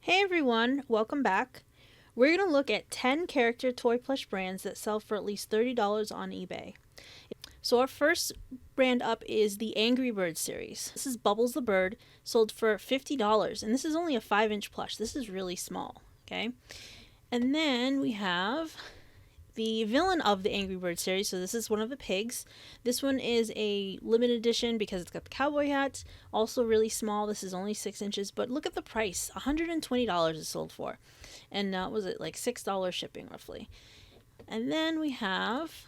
Hey everyone, welcome back. We're going to look at 10 character toy plush brands that sell for at least $30 on eBay. So our first brand up is the Angry Birds series. This is Bubbles the Bird, sold for $50, and this is only a 5-inch plush. This is really small, okay? And then we have the villain of the Angry Birds series. So this is one of the pigs. This one is a limited edition because it's got the cowboy hat. Also really small. This is only 6 inches, but look at the price. $120 is sold for. And was it like $6 shipping roughly? And then we have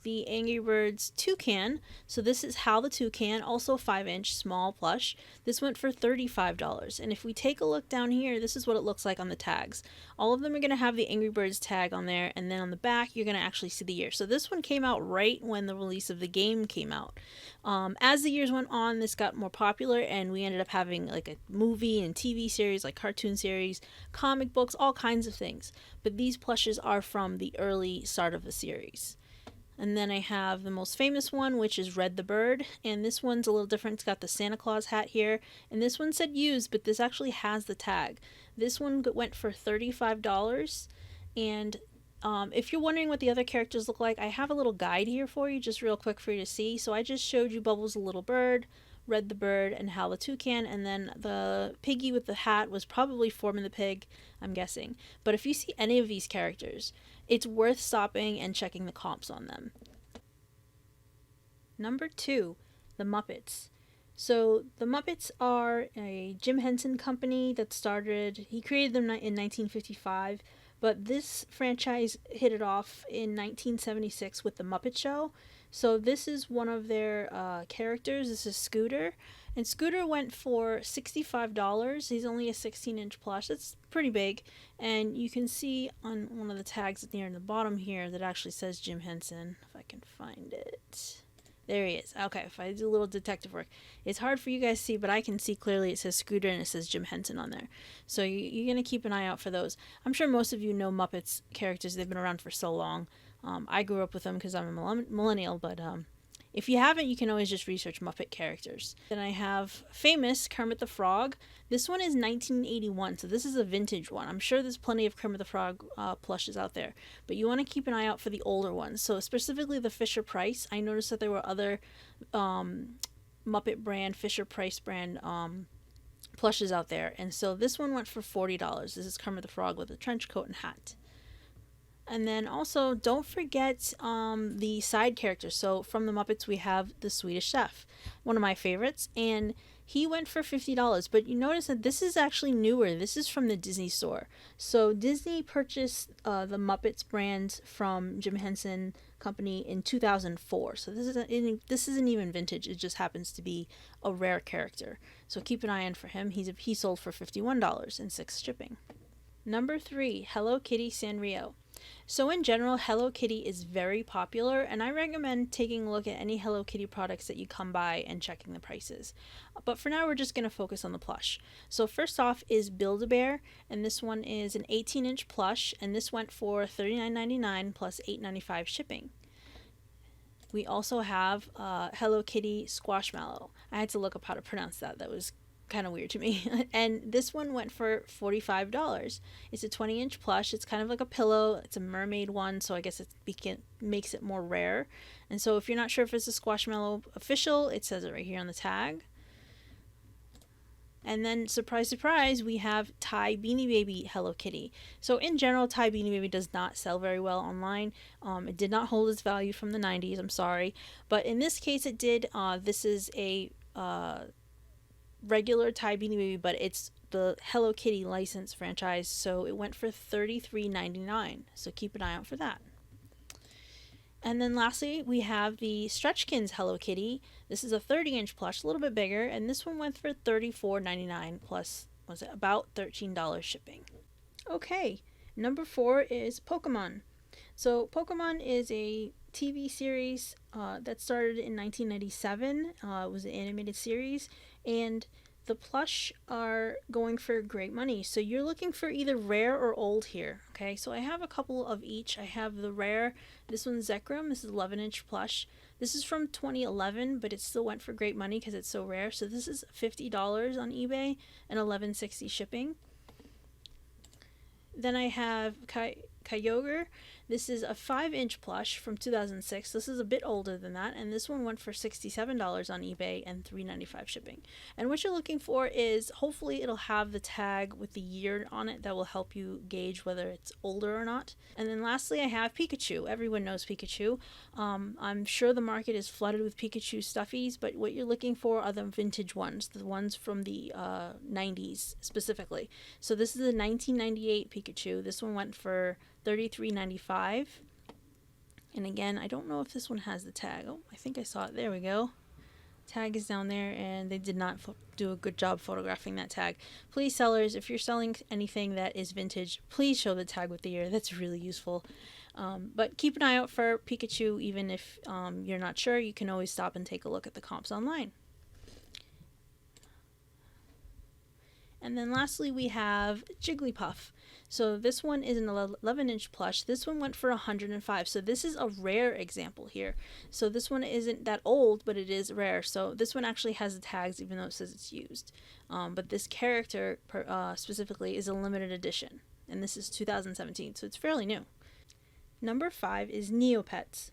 the Angry Birds Toucan. So this is Hal the Toucan, also 5-inch small plush. This went for $35. And if we take a look down here, this is what it looks like on the tags. All of them are going to have the Angry Birds tag on there, and then on the back you're going to actually see the year. So this one came out right when the release of the game came out. As the years went on, this got more popular, and we ended up having like a movie and TV series, like cartoon series, comic books, all kinds of things. But these plushes are from the early start of the series. And then I have the most famous one, which is Red the Bird. And this one's a little different. It's got the Santa Claus hat here. And this one said used, but this actually has the tag. This one went for $35. And if you're wondering what the other characters look like, I have a little guide here for you, just real quick for you to see. So I just showed you Bubbles the Little Bird, Red the Bird, and Hal the Toucan. And then the piggy with the hat was probably Foreman the Pig, I'm guessing. But if you see any of these characters, it's worth stopping and checking the comps on them. Number 2, the Muppets. So the Muppets are a Jim Henson company that started, he created them in 1955, but this franchise hit it off in 1976 with the Muppet Show. So this is one of their characters. This is Scooter. And Scooter went for $65. He's only a 16-inch plush. That's pretty big. And you can see on one of the tags near in the bottom here that actually says Jim Henson. If I can find it. There he is. Okay, if I do a little detective work. It's hard for you guys to see, but I can see clearly it says Scooter and it says Jim Henson on there. So you're going to keep an eye out for those. I'm sure most of you know Muppets characters. They've been around for so long. I grew up with them because I'm a millennial, but if you haven't, you can always just research Muppet characters. Then I have famous Kermit the Frog. This one is 1981, so this is a vintage one. I'm sure there's plenty of Kermit the Frog plushes out there, but you want to keep an eye out for the older ones. So specifically the Fisher-Price. I noticed that there were other Muppet brand, Fisher-Price brand plushes out there, and so this one went for $40. This is Kermit the Frog with a trench coat and hat. And then also, don't forget the side characters. So from the Muppets, we have the Swedish Chef, one of my favorites, and he went for $50. But you notice that this is actually newer. This is from the Disney store. So Disney purchased the Muppets brand from Jim Henson Company in 2004. So this isn't even vintage. It just happens to be a rare character. So keep an eye on for him. He sold for $51 and 6 shipping. Number 3, Hello Kitty Sanrio. So in general, Hello Kitty is very popular, and I recommend taking a look at any Hello Kitty products that you come by and checking the prices. But for now, we're just going to focus on the plush. So first off is Build-A-Bear, and this one is an 18-inch plush, and this went for $39.99 plus $8.95 shipping. We also have Hello Kitty Squashmallow. I had to look up how to pronounce that. That was kind of weird to me. And this one went for $45. It's a 20-inch plush. It's kind of like a pillow. It's a mermaid one, so I guess it makes it more rare. And so if you're not sure if it's a Squashmallow official, it says it right here on the tag. And then, surprise, surprise, we have Ty Beanie Baby Hello Kitty. So in general, Ty Beanie Baby does not sell very well online. It did not hold its value from the 90s, I'm sorry. But in this case, it did. This is a regular Ty Beanie Baby, but it's the Hello Kitty license franchise, so it went for $33.99. So keep an eye out for that. And then lastly, we have the Stretchkins Hello Kitty. This is a 30-inch plush, a little bit bigger, and this one went for $34.99 plus, was it about $13 shipping. Okay, number 4 is Pokemon. So Pokemon is a TV series that started in 1997. It was an animated series, and the plush are going for great money. So you're looking for either rare or old here. Okay, so I have a couple of each. I have the rare. This one's Zekrom. This is 11-inch plush. This is from 2011, but it still went for great money because it's so rare. So this is $50 on eBay and $11.60 shipping. Then I have Kyogre. This is a 5-inch plush from 2006. This is a bit older than that, and this one went for $67 on eBay and $3.95 shipping. And what you're looking for is, hopefully it'll have the tag with the year on it that will help you gauge whether it's older or not. And then lastly, I have Pikachu. Everyone knows Pikachu. I'm sure the market is flooded with Pikachu stuffies, but what you're looking for are the vintage ones, the ones from the 90s specifically. So this is a 1998 Pikachu. This one went for $33.95. And again, I don't know if this one has the tag. Oh, I think I saw it. There we go. Tag is down there, and they did not do a good job photographing that tag. Please, sellers, if you're selling anything that is vintage, please show the tag with the year. That's really useful. But keep an eye out for Pikachu. Even if you're not sure, you can always stop and take a look at the comps online. And then lastly, we have Jigglypuff. So this one is an 11-inch plush. This one went for $105. So this is a rare example here. So this one isn't that old, but it is rare. So this one actually has the tags, even though it says it's used. But this character specifically is a limited edition. And this is 2017, so it's fairly new. Number 5 is Neopets.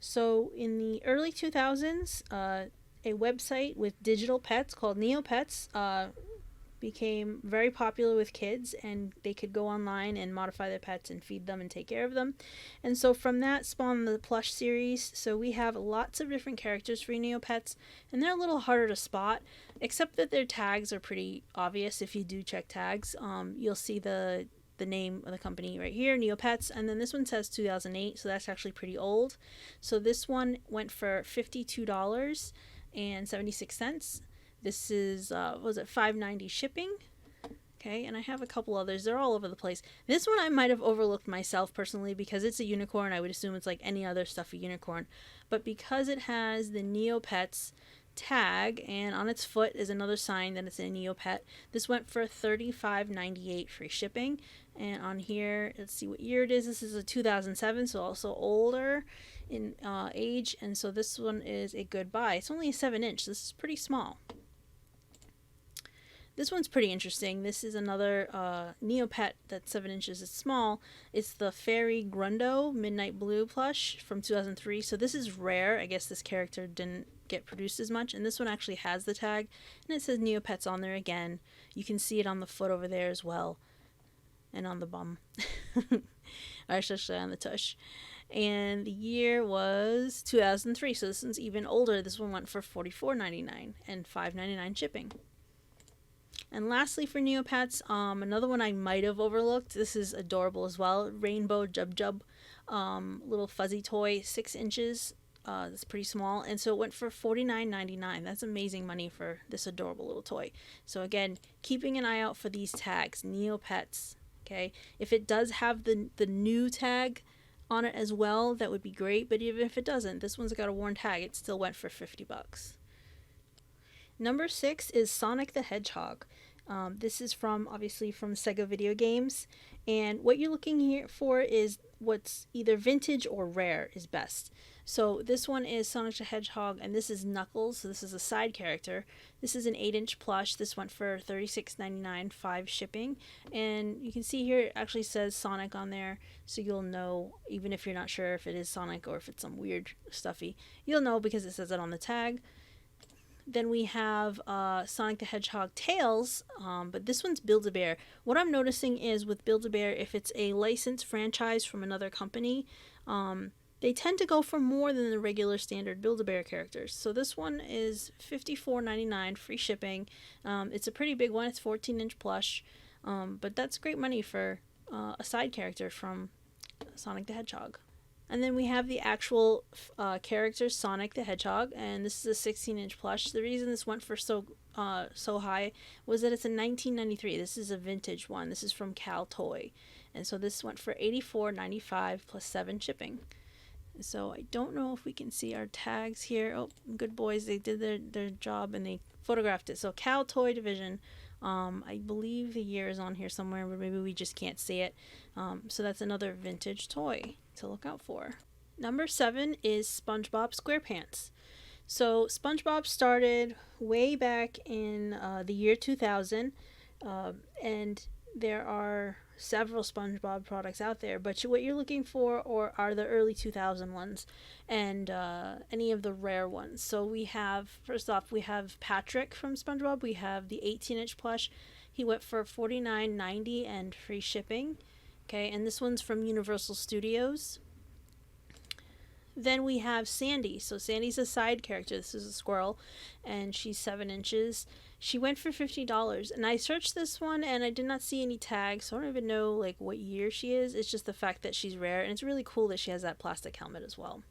So in the early 2000s, a website with digital pets called Neopets became very popular with kids, and they could go online and modify their pets and feed them and take care of them. And so from that spawned the Plush series. So we have lots of different characters for Neopets, and they're a little harder to spot, except that their tags are pretty obvious. If you do check tags, you'll see the name of the company right here, Neopets, and then this one says 2008, so that's actually pretty old. So this one went for $52.76. This is was it $5.90 shipping? Okay, and I have a couple others. They're all over the place. This one I might have overlooked myself personally because it's a unicorn. I would assume it's like any other stuffy unicorn, but because it has the Neopets tag and on its foot is another sign that it's a Neopet, this went for $35.98 free shipping. And on here, let's see what year it is. This is a 2007, so also older in age, and so this one is a good buy. It's only a 7-inch. This is pretty small. This one's pretty interesting. This is another Neopet that's 7 inches. It's small. It's the Fairy Grundo Midnight Blue plush from 2003. So this is rare. I guess this character didn't get produced as much. And this one actually has the tag. And it says Neopets on there again. You can see it on the foot over there as well. And on the bum. I should say on the tush. And the year was 2003. So this one's even older. This one went for $44.99 and $5.99 shipping. And lastly for Neopets, another one I might have overlooked. This is adorable as well. Rainbow Jub Jub, little fuzzy toy, 6 inches. It's pretty small, and so it went for $49.99. That's amazing money for this adorable little toy. So again, keeping an eye out for these tags, Neopets. Okay, if it does have the new tag on it as well, that would be great. But even if it doesn't, this one's got a worn tag. It still went for $50. Number 6 is Sonic the Hedgehog. This is obviously from Sega video games, and what you're looking here for is what's either vintage or rare is best. So this one is Sonic the Hedgehog, and this is Knuckles. So this is a side character. This is an 8-inch plush. This went for $36.99, 5 shipping, and you can see here it actually says Sonic on there, so you'll know even if you're not sure if it is Sonic or if it's some weird stuffy. You'll know because it says it on the tag. Then we have Sonic the Hedgehog Tails, but this one's Build-A-Bear. What I'm noticing is with Build-A-Bear, if it's a licensed franchise from another company, they tend to go for more than the regular standard Build-A-Bear characters. So this one is $54.99, free shipping. It's a pretty big one. It's 14-inch plush, but that's great money for a side character from Sonic the Hedgehog. And then we have the actual character, Sonic the Hedgehog, and this is a 16-inch plush. The reason this went for so high was that it's a 1993. This is a vintage one. This is from Cal Toy. And so this went for $84.95 plus 7 shipping. So I don't know if we can see our tags here. Oh, good boys. They did their job and they photographed it. So Cal Toy Division. I believe the year is on here somewhere, but maybe we just can't see it. So that's another vintage toy to look out for. Number 7 is SpongeBob SquarePants. So SpongeBob started way back in the year 2000, and there are several SpongeBob products out there, but what you're looking for are the early 2000 ones and any of the rare ones. So we have, first off, we have Patrick from SpongeBob. We have the 18-inch plush. He went for $49.90 and free shipping. Okay, and this one's from Universal Studios. Then we have Sandy. So Sandy's a side character. This is a squirrel, and she's 7 inches. She went for $50, and I searched this one, and I did not see any tags, so I don't even know like what year she is. It's just the fact that she's rare, and it's really cool that she has that plastic helmet as well.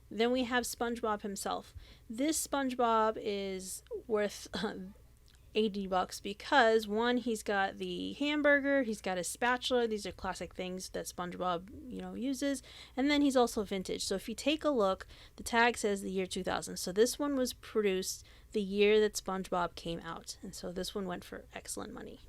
Then we have SpongeBob himself. This SpongeBob is worth $80 because one, he's got the hamburger, he's got his spatula. These are classic things that SpongeBob, uses. And then he's also vintage. So if you take a look, the tag says the year 2000. So this one was produced the year that SpongeBob came out. And so this one went for excellent money.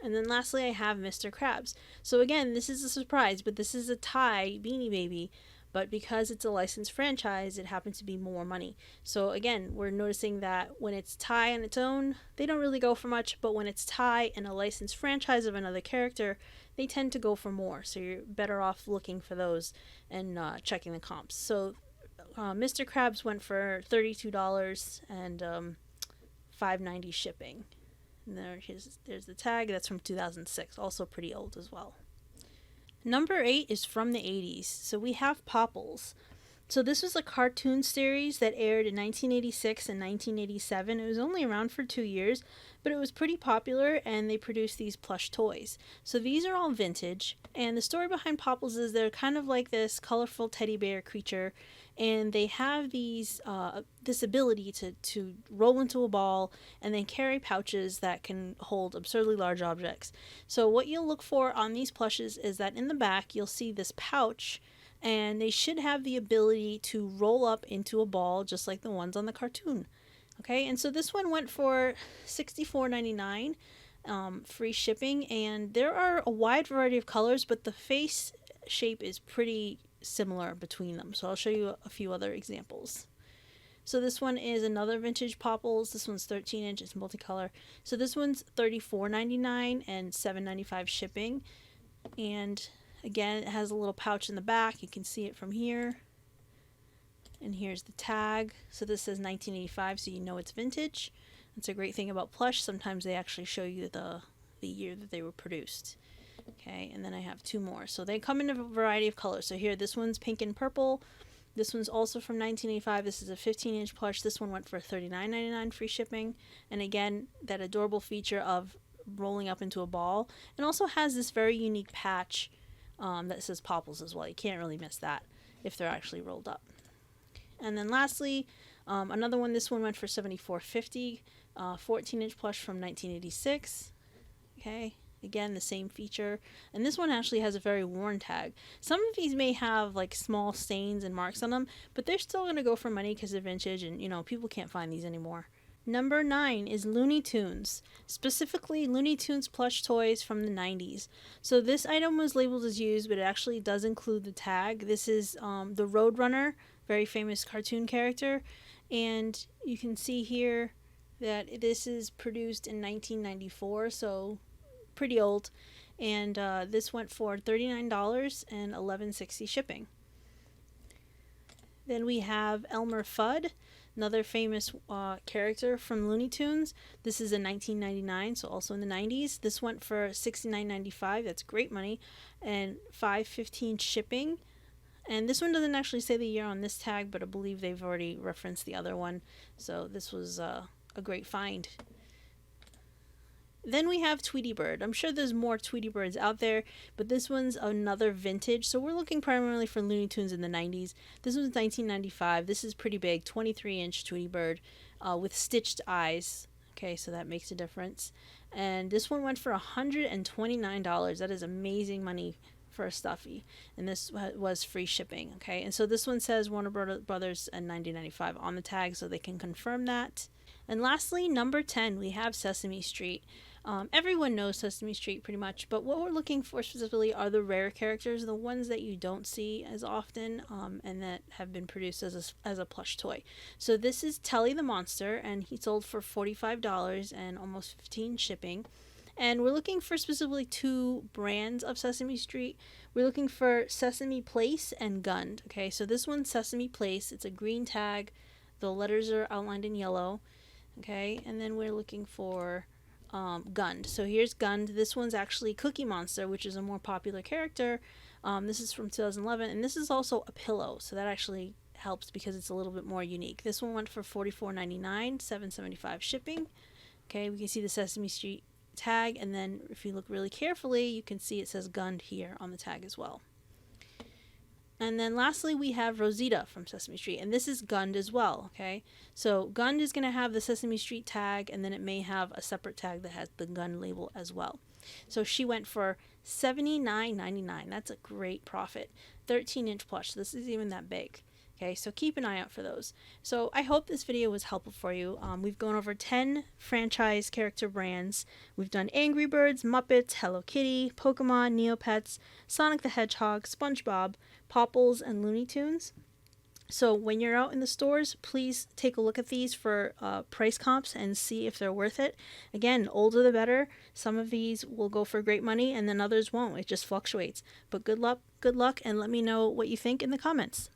And then lastly, I have Mr. Krabs. So again, this is a surprise, but this is a Thai Beanie Baby. But because it's a licensed franchise, it happens to be more money. So again, we're noticing that when it's Thai on its own, they don't really go for much. But when it's Thai and a licensed franchise of another character, they tend to go for more. So you're better off looking for those and checking the comps. So Mr. Krabs went for $32 and $5.90 shipping. And there's the tag. That's from 2006. Also pretty old as well. Number 8 is from the 80s. So we have Popples. So this was a cartoon series that aired in 1986 and 1987. It was only around for 2 years, but it was pretty popular, and they produced these plush toys. So these are all vintage, and the story behind Popples is they're kind of like this colorful teddy bear creature, and they have this ability to roll into a ball and then carry pouches that can hold absurdly large objects. So what you'll look for on these plushes is that in the back you'll see this pouch, and they should have the ability to roll up into a ball just like the ones on the cartoon. Okay, and so this one went for $64.99, free shipping, and there are a wide variety of colors, but the face shape is pretty similar between them. So I'll show you a few other examples. So this one is another vintage Popples. This one's 13 inch, it's multicolor. So this one's $34.99 and $7.95 shipping. And again, it has a little pouch in the back. You can see it from here. And here's the tag. So this says 1985, so you know it's vintage. That's a great thing about Plush. Sometimes they actually show you the year that they were produced. Okay, and then I have 2 more. So they come in a variety of colors. So here, this one's pink and purple. This one's also from 1985. This is a 15-inch plush. This one went for $39.99 free shipping. And again, that adorable feature of rolling up into a ball. And also has this very unique patch that says Popples as well. You can't really miss that if they're actually rolled up. And then lastly, another one. This one went for $74.50. 14-inch plush from 1986. Okay. Again, the same feature. And this one actually has a very worn tag. Some of these may have like small stains and marks on them, but they're still going to go for money because they're vintage and, people can't find these anymore. Number 9 is Looney Tunes, specifically Looney Tunes plush toys from the 90s. So this item was labeled as used, but it actually does include the tag. This is the Roadrunner, very famous cartoon character. And you can see here that this is produced in 1994, so pretty old, and this went for $39 and $11.60 shipping. Then we have Elmer Fudd, another famous character from Looney Tunes. This is a 1999, so also in the 90s. This went for $69.95. That's great money, and $5.15 shipping. And this one doesn't actually say the year on this tag, but I believe they've already referenced the other one, so this was a great find. Then we have Tweety Bird. I'm sure there's more Tweety Birds out there, but this one's another vintage. So we're looking primarily for Looney Tunes in the 90s. This one's 1995. This is pretty big, 23-inch Tweety Bird with stitched eyes. Okay, so that makes a difference. And this one went for $129. That is amazing money for a stuffy. And this was free shipping. Okay, and so this one says Warner Brothers and 1995 on the tag, so they can confirm that. And lastly, number 10, we have Sesame Street. Everyone knows Sesame Street pretty much, but what we're looking for specifically are the rare characters, the ones that you don't see as often, and that have been produced as a plush toy. So this is Telly the Monster, and he sold for $45 and almost 15 shipping. And we're looking for specifically two brands of Sesame Street. We're looking for Sesame Place and Gund. Okay, so this one's Sesame Place. It's a green tag. The letters are outlined in yellow. Okay, and then we're looking for Gund. So here's Gund. This one's actually Cookie Monster, which is a more popular character. This is from 2011, and this is also a pillow, so that actually helps because it's a little bit more unique. This one went for $44.99, $7.75 shipping. Okay, we can see the Sesame Street tag, and then if you look really carefully, you can see it says Gund here on the tag as well. And then lastly, we have Rosita from Sesame Street, and this is Gund as well, okay? So Gund is going to have the Sesame Street tag, and then it may have a separate tag that has the Gund label as well. So she went for $79.99. That's a great profit. 13-inch plush. So this is even that big. Okay, so keep an eye out for those. So I hope this video was helpful for you. We've gone over 10 franchise character brands. We've done Angry Birds, Muppets, Hello Kitty, Pokemon, Neopets, Sonic the Hedgehog, SpongeBob, Popples, and Looney Tunes. So when you're out in the stores, please take a look at these for price comps and see if they're worth it. Again, older the better. Some of these will go for great money and then others won't. It just fluctuates. But good luck, and let me know what you think in the comments.